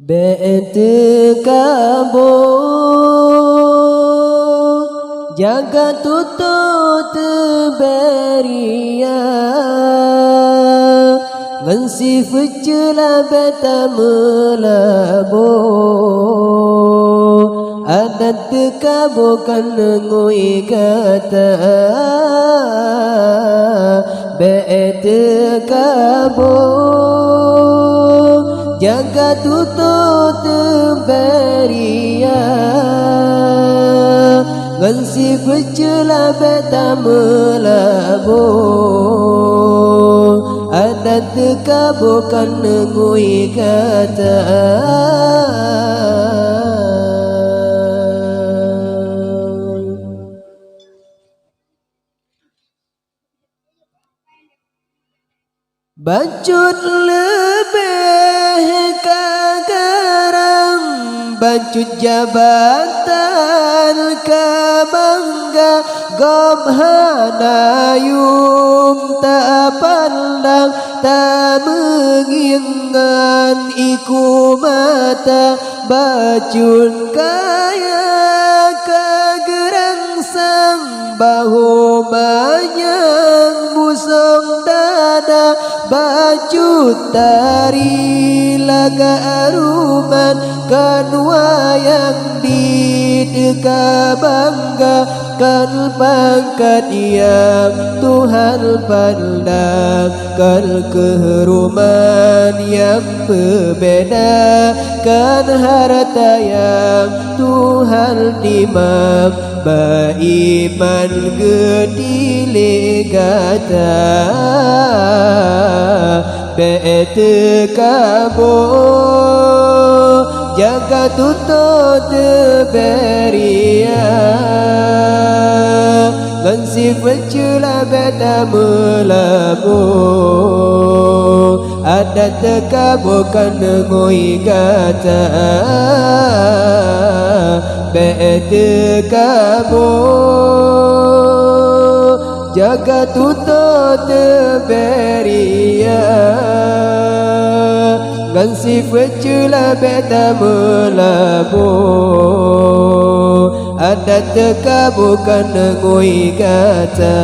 Be'etekabut jaga tutut beria ngansi fucula beta melabo adat kabukan ngui kata be'etekabut jaga tutut beria ngansi fucula beta melabo adat kabukan ngui kata bacut lebih kagarang bacut jabatan kabangga gobhanayum tak pandang tak mengingan iku mata bacun kaya kagerang sang bahu manyang busong dada bacut tari laga aruman kan wayang di deka bangga kan pangkat yang Tuhan pandang kan keharuman yang berbeda kan harta yang Tuhan timam baiman gedile gata be'etekabut jaga tutut beria ngansi fucula beta melabo adat kabukan ngui kata be'etekabut jaga tutut beria ngansi fucula beta melabo adat kabukan ngui kata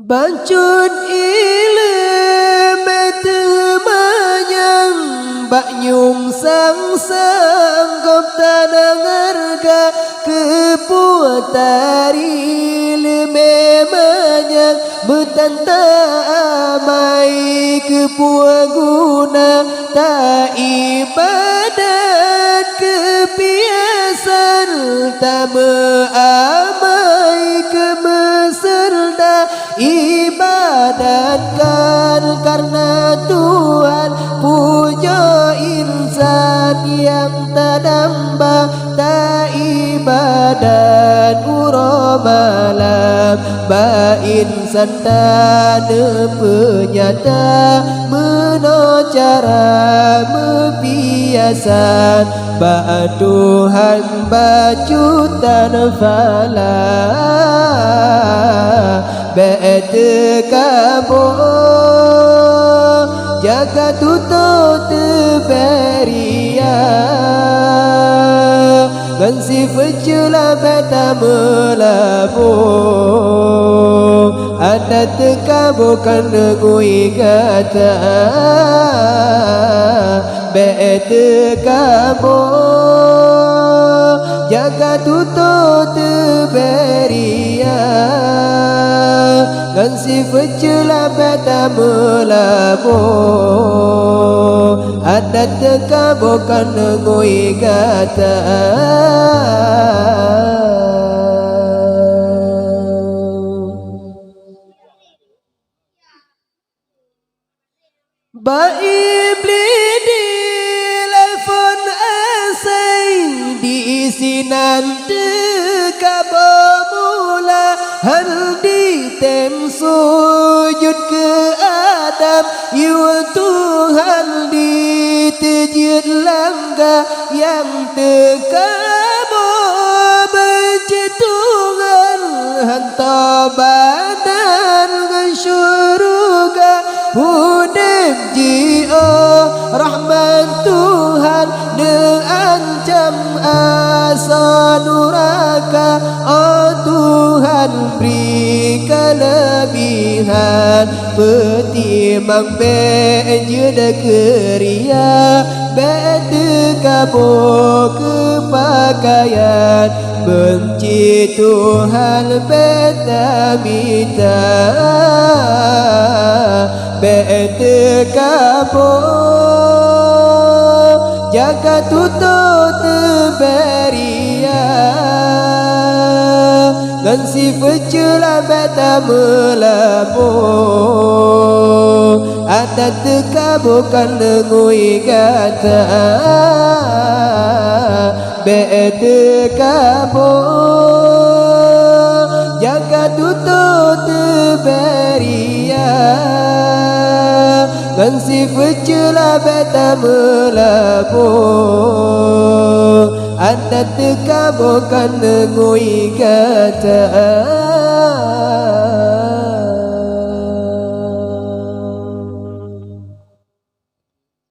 bacut ilmu temanyang banyung sang sangkop tanang harga kepuatari memanyang betanta amai kepuaguna tak ibadat kebiasan tak amai kemeserda ibadatkan karena Tuhan puja insan yang tadamba tak ibadat uro malam ba insan tane penyata meno cara mebiasan ba Tuhan bacutan fala be'etekabut jaga tutut beria ngansi fucula beta melabo adat kabukan ngui kata be'etekabut jaga tutut beria ngansi fucula beta melabo adat kabukan ngui kata ba iblis di telefon asai diisi nanti kabamula handi tem sujud ke Adam ya Tuhan ditejid langga yang tekabo begitu Diancam asa nuraka, oh Tuhan beri kelebihan. Petimbang bejuda keria, betekabo kepakaian. Benci Tuhan beta minta, betekabo jaga tutut beria. Dan si fecula beta melapo, atat teka bukan nengui kata. Beta bo jaga tutut beria. Dan si fecula beta melapo, atat teka bukan nengui kata.